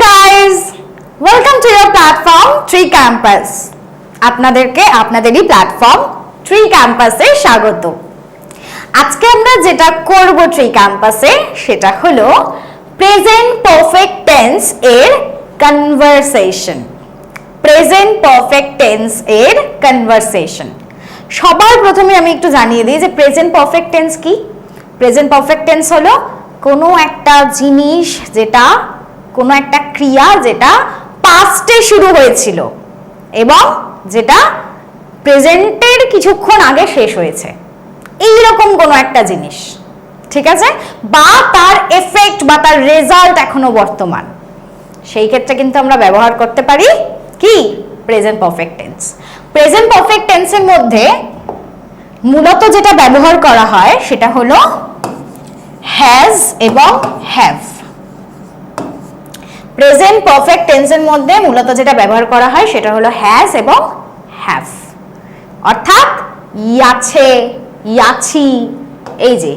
guys, welcome to your platform Tree Campus. আপনাদেরকে আপনাদেরই platform tree ক্যাম্পাসে স্বাগত। আজকে আমরা যেটা করব ট্রি ক্যাম্পাসে সেটা হলো প্রেজেন্ট পারফেক্ট টেন্স এর কনভারসেশন। প্রেজেন্ট পারফেক্ট টেন্স এর কনভারসেশন। সবার প্রথমে আমি একটু জানিয়ে দিই যে প্রেজেন্ট পারফেক্ট টেন্স কি। প্রেজেন্ট পারফেক্ট টেন্স হলো কোনো একটা জিনিস যেটা কোনো একটা ক্রিয়া যেটা পাস্টে শুরু হয়েছিল এবং যেটা প্রেজেন্টের কিছুক্ষণ আগে শেষ হয়েছে, এইরকম কোনো একটা জিনিস, ঠিক আছে, বা তার এফেক্ট বা তার রেজাল্ট এখনো বর্তমান, সেই ক্ষেত্রে কিন্তু আমরা ব্যবহার করতে পারি কি present perfect tense. Present perfect টেন্সের মধ্যে মূলত যেটা ব্যবহার করা হয় সেটা হলো হ্যাজ এবং হ্যাভ। প্রেজেন্ট পারফেক্ট টেন্সের মধ্যে মূলত যেটা ব্যবহার করা হয় সেটা হলো হ্যাজ এবং হ্যাভ, অর্থাৎ ইয়াছে, ইয়াছি, এই যে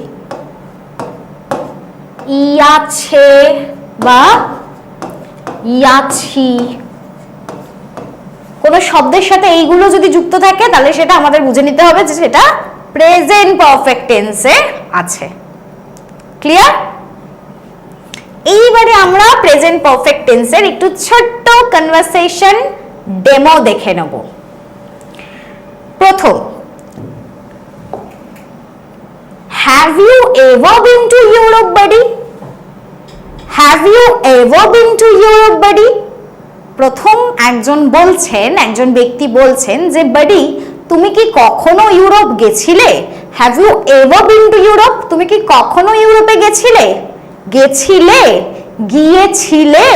ইয়াছে বা ইয়াছি, কোন শব্দের সাথে এইগুলো যদি যুক্ত থাকে তাহলে সেটা আমাদের বুঝে নিতে হবে যে সেটা প্রেজেন্ট পারফেক্ট টেন্সে আছে। ক্লিয়ার? এইবারে আমরা প্রেজেন্ট পারফেক্ট টেন্সের একটু ছোট্ট কনভারসেশন ডেমো দেখে নেব। প্রথম, Have you ever been to Europe, buddy? Have you ever been to Europe, buddy? প্রথম একজন বলছেন, একজন ব্যক্তি বলছেন যে বাডি তুমি কি কখনো ইউরোপ গেছিলে? Have you ever been to Europe? তুমি কি কখনো ইউরোপে গেছিলে? গেছিলে, গিয়েছিলে,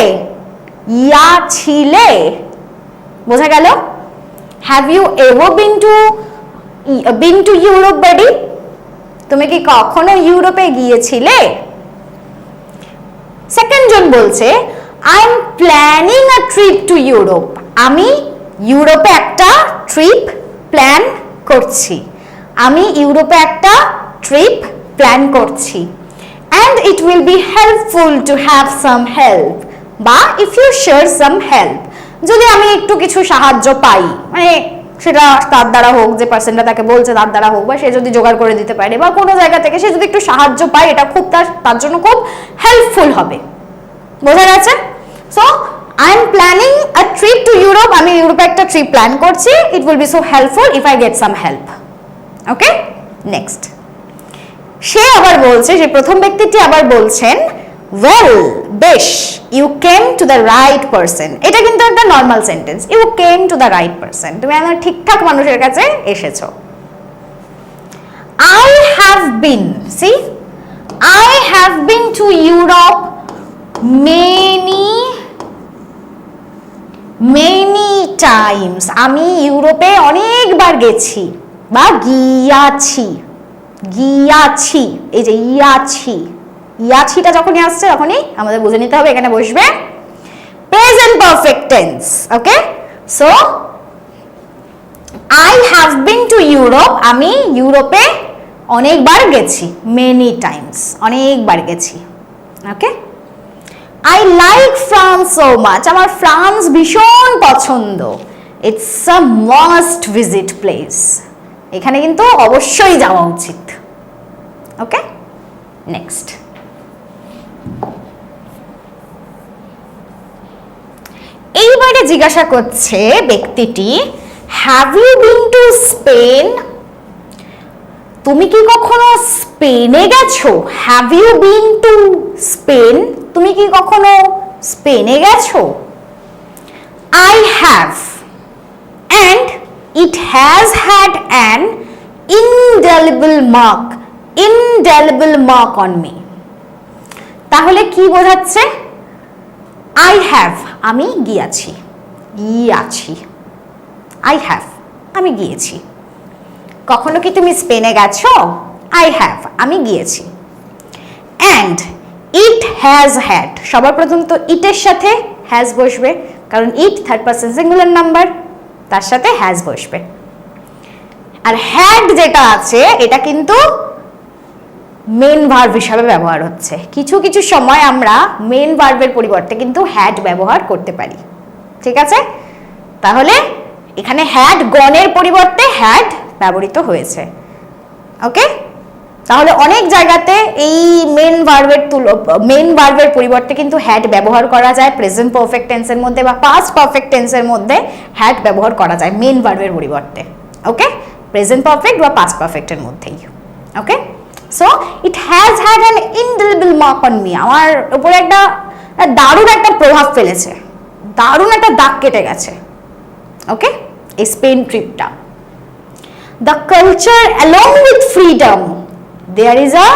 ইয়াছিলে, বোঝা গেল? Have you ever been to Europe, buddy? তুমি কি কখনো ইউরোপে গিয়েছিলে? সেকেন্ড জন বলছে I am planning a trip to Europe. আমি ইউরোপে একটা ট্রিপ প্ল্যান করছি। আমি ইউরোপে একটা ট্রিপ প্ল্যান করছি। And it will be helpful to have some help. বা if you share some help, যদি আমি একটু কিছু সাহায্য পাই, মানে সেটা তার দ্বারা হোক, যে পার্সনটা তাকে বলছে তার দ্বারা হোক, বা সে যদি জোগাড় করে দিতে পারে বা কোনো জায়গা থেকে সে যদি একটু সাহায্য পায়, এটা খুব তার জন্য খুব হেল্পফুল হবে। বোঝা গেছে? So I am planning a trip to Europe. আমি ইউরোপে একটা ট্রিপ প্ল্যান করছি। It will be so helpful if I get some help. Okay, next. সে আবার বলছে, যে প্রথম ব্যক্তিটি আবার বলছেন ওয়েল, বেশ, you came to the right person. এটা কিন্তু একটা normal sentence. You came to the right person, তুমি আমার ঠিকঠাক মানুষের কাছে এসেছো। I have been, see, I have been to Europe many Times. আমি ইউরোপে অনেকবার গেছি বা গিয়াছি, গিয়াছি, এই যে ইয়াছি, ইয়াছিটা যখনই আসছে তখনই আমাদের বুঝে নিতে হবে এখানে বসবে present perfect tense. Okay, so I have been to Europe, আমি ইউরোপে অনেকবার গেছি, মেনি টাইমস, অনেকবার গেছি। Okay, I like France so much, আমার ফ্রান্স ভীষণ পছন্দ। It's a must visit place, এখানে কিন্তু অবশ্যই যাওয়া উচিত। Okay, next. এইবারে জিজ্ঞাসা করছে ব্যক্তিটি, have you been to Spain? তুমি কি কখনো স্পেনে গেছো? Have you been to Spain? তুমি কি কখনো স্পেনে গেছো? I have, and it has had an indelible mark on me. তাহলে কি বোঝাচ্ছে? I have, আমি গিয়েছি, গিয়াছি, I have, আমি গিয়েছি। কখনো কি তুমি স্পেনে গেছো? I have, আমি গিয়েছি। And it has had, সবার প্রথম তো ইটের সাথে has বসবে, কারণ it third person singular number, তার সাথে has বসবে। আর had যেটা আছে এটা কিন্তু মেন ভার্ব হিসাবে ব্যবহার হচ্ছে। কিছু কিছু সময় আমরা মেন ভার্বের পরিবর্তে কিন্তু হ্যাড ব্যবহার করতে পারি, ঠিক আছে? তাহলে এখানে হ্যাড গনের পরিবর্তে হ্যাড ব্যবহৃত হয়েছে। ওকে, তাহলে অনেক জায়গাতে এই মেন ভার্বের পরিবর্তে কিন্তু হ্যাড ব্যবহার করা যায় প্রেজেন্ট পারফেক্ট টেন্সের মধ্যে বা পাস্ট পারফেক্ট টেন্সের মধ্যে হ্যাড ব্যবহার করা যায় মেন ভার্বের পরিবর্তে। ওকে, প্রেজেন্ট পারফেক্ট বা পাস্ট পারফেক্টের মধ্যেই। Okay, so it has had an indelible mark on me, আমার উপরে একটা দারুণ একটা প্রভাব ফেলেছে, দারুণ একটা দাগ কেটে গেছে। ওকে, এই স্পেন ট্রিপটা। The culture along with freedom, there is a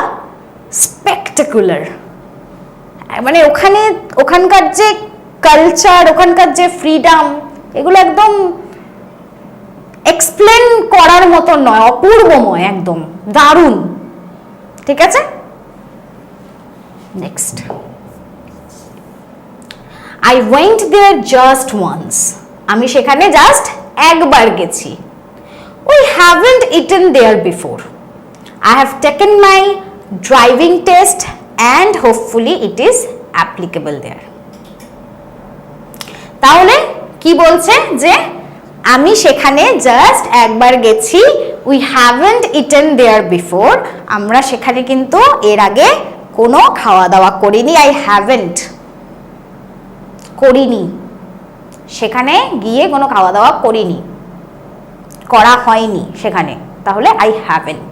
spectacular, মানে ওখানকার যে কালচার, ওখানকার যে ফ্রিডম, এগুলো একদম এক্সপ্লেন করার মতো নয়, অপূর্বময়, একদম দারুণ। ঠিক আছে, next. I went there just once, আমি সেখানে জাস্ট একবার গেছি। We haven't eaten there before, I have taken my driving test and hopefully it is applicable there. তাহলে কি বলছে যে আমি সেখানে জাস্ট একবার গেছি, we haven't eaten there before, আমরা সেখানে কিন্তু এর আগে কোনো খাওয়া দাওয়া করিনি। I haven't, করিনি, সেখানে গিয়ে কোনো খাওয়া দাওয়া করিনি, করা হয়নি সেখানে, তাহলে I haven't।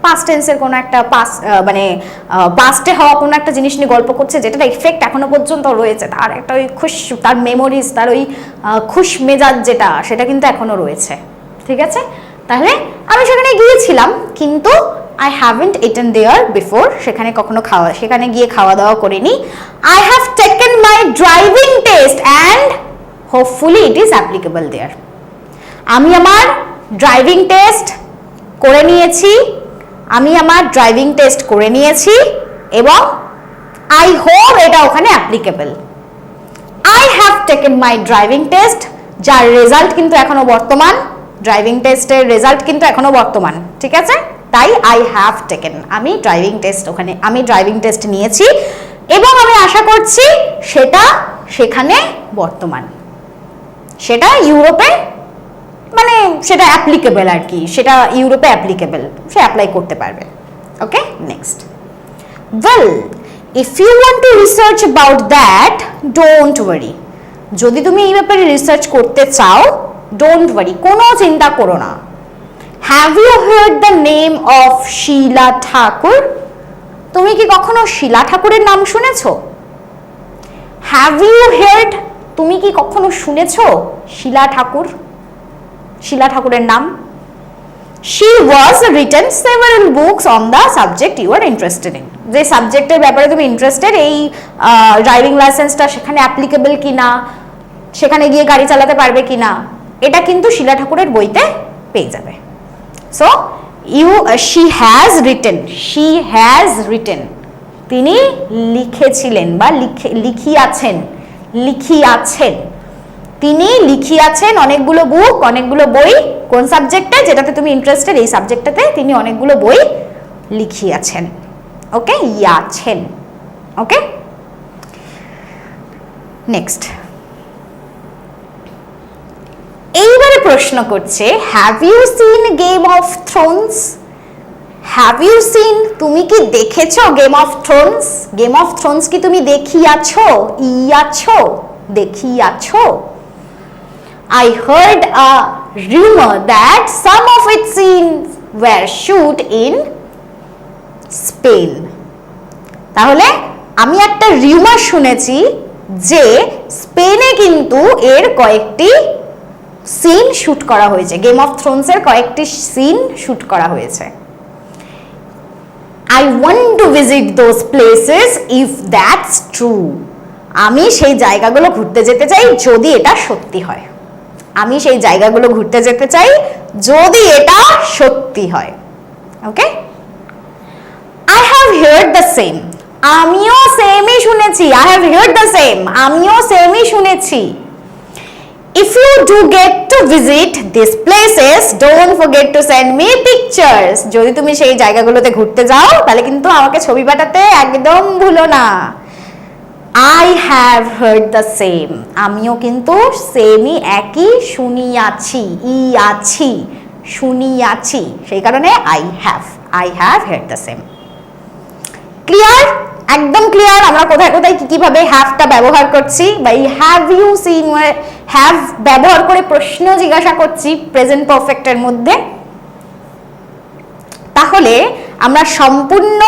পাস্ট টেন্সের কোনো একটা মানে পাস্টে হওয়া কোনো একটা জিনিস নিয়ে গল্প করছে, যেটা ইফেক্ট এখনো পর্যন্ত রয়েছে, তার একটা ওই তার মেমোরিজ, তার ওই খুশ মেজাজ যেটা, সেটা কিন্তু এখনো রয়েছে। ঠিক আছে, তাহলে আমি সেখানে গিয়েছিলাম কিন্তু I haven't eaten there before, সেখানে গিয়ে খাওয়া দাওয়া করিনি। I have taken my driving test and hopefully it is applicable there, আমি আমার ড্রাইভিং টেস্ট করে নিয়েছি, এবং I hope এটা ওখানে applicable। I have taken my driving test, যার রেজাল্ট কিন্তু এখনো বর্তমান, ড্রাইভিং টেস্টের রেজাল্ট কিন্তু এখনো বর্তমান। ঠিক আছে, তাই I have taken, আমি ড্রাইভিং টেস্ট নিয়েছি এবং আমি আশা করছি সেটা সেখানে বর্তমান, সেটা ইউরোপে, মানে সেটা অ্যাপ্লিকেবল আর কি, সেটা ইউরোপে অ্যাপ্লিকেবল, সে অ্যাপ্লাই করতে পারবে। Okay, next. Well, if you want to research about that, don't worry, যদি তুমি এই ব্যাপারে রিসার্চ করতে চাও, ডোন্ট ওয়ারি, কোনো চিন্তা করো না। Have you heard the name of Shila Thakur, তুমি কি কখনো শিলা ঠাকুরের নাম শুনেছো? হ্যাভ ইউ হার্ড, তুমি কি কখনো শুনেছো শিলা ঠাকুরের নাম? She was written several books on the subject you are interested in, যে সাবজেক্টের ব্যাপারে তুমি ইন্টারেস্টেড, এই ড্রাইভিং লাইসেন্সটা সেখানে অ্যাপ্লিকেবল কিনা, সেখানে গিয়ে গাড়ি চালাতে পারবে কিনা, এটা কিন্তু শিলা ঠাকুরের বইতে পেয়ে যাবে। সো she has written, তিনি লিখেছিলেন বা লিখিয়াছেন, তিনি লিখিয়াছেন অনেকগুলো বুক, অনেকগুলো বই। কোন সাবজেক্টে, যেটাতে তুমি ইন্টারেস্টেড, এই সাবজেক্টটাতে তিনি অনেকগুলো বই লিখিয়াছেন। ওকে, ইয়াছেন। ওকে, নেক্সট। এইবারে প্রশ্ন করছে, have you seen Game of Thrones? Have you seen, তুমি কি দেখেছো Game of Thrones? Game of Thrones কি তুমি দেখিয়াছো? I heard a rumor that some of its scenes were shot in Spain. তাহলে আমি একটা রিউমার শুনেছি যে স্পেনে কিন্তু এর কয়েকটি সিন শুট করা হয়েছে, গেম অফ থ্রোনস এর কয়েকটি সিন শুট করা হয়েছে। I want to visit those places if that's true. আমি সেই জায়গাগুলো ঘুরতে যেতে চাই যদি এটা সত্যি হয়। আমি সেই জায়গাগুলো ঘুরতে যেতে চাই যদি এটা সত্যি হয়। ওকে, I have heard the same, আমিও সেমই শুনেছি। I have heard the same, আমিও সেমই শুনেছি। If you do get to visit these places, don't forget to send me pictures. যদি তুমি সেই জায়গাগুলোতে ঘুরতে যাও তাহলে কিন্তু আমাকে ছবি পাঠাতে একদম ভুলো না। I have heard the same. আমিও কিন্তু সেমই একই শুনিয়াছি, শুনিয়াছি, সেই কারণে I have heard the same. Clear? একদম ক্লিয়ার আমরা কোথায় কোথায় কিভাবে হ্যাভটা ব্যবহার করছি, বা এই হ্যাভ ইউ সিন হ্যাভ ব্যবহার করে প্রশ্ন জিজ্ঞাসা করছি প্রেজেন্ট পারফেক্টের মধ্যে। তাহলে আমরা সম্পূর্ণ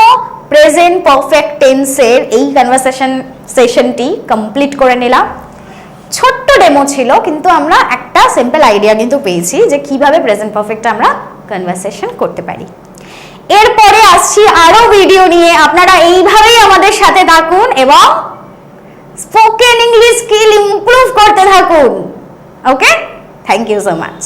প্রেজেন্ট পারফেক্ট টেন্সের এই কনভারসেশন সেশনটি কমপ্লিট করে নিলাম। ছোট্ট ডেমো ছিল, কিন্তু আমরা একটা সিম্পল আইডিয়া কিন্তু পেয়েছি যে কিভাবে প্রেজেন্ট পারফেক্টে আমরা কনভারসেশন করতে পারি। এরপরে আসছি আরো ভিডিও নিয়ে, আপনারা এইভাবেই আমাদের সাথে থাকুন এবং স্পোকেন ইংলিশ স্কিল ইমপ্রুভ করতে থাকুন। ওকে, থ্যাংক ইউ সো মাচ।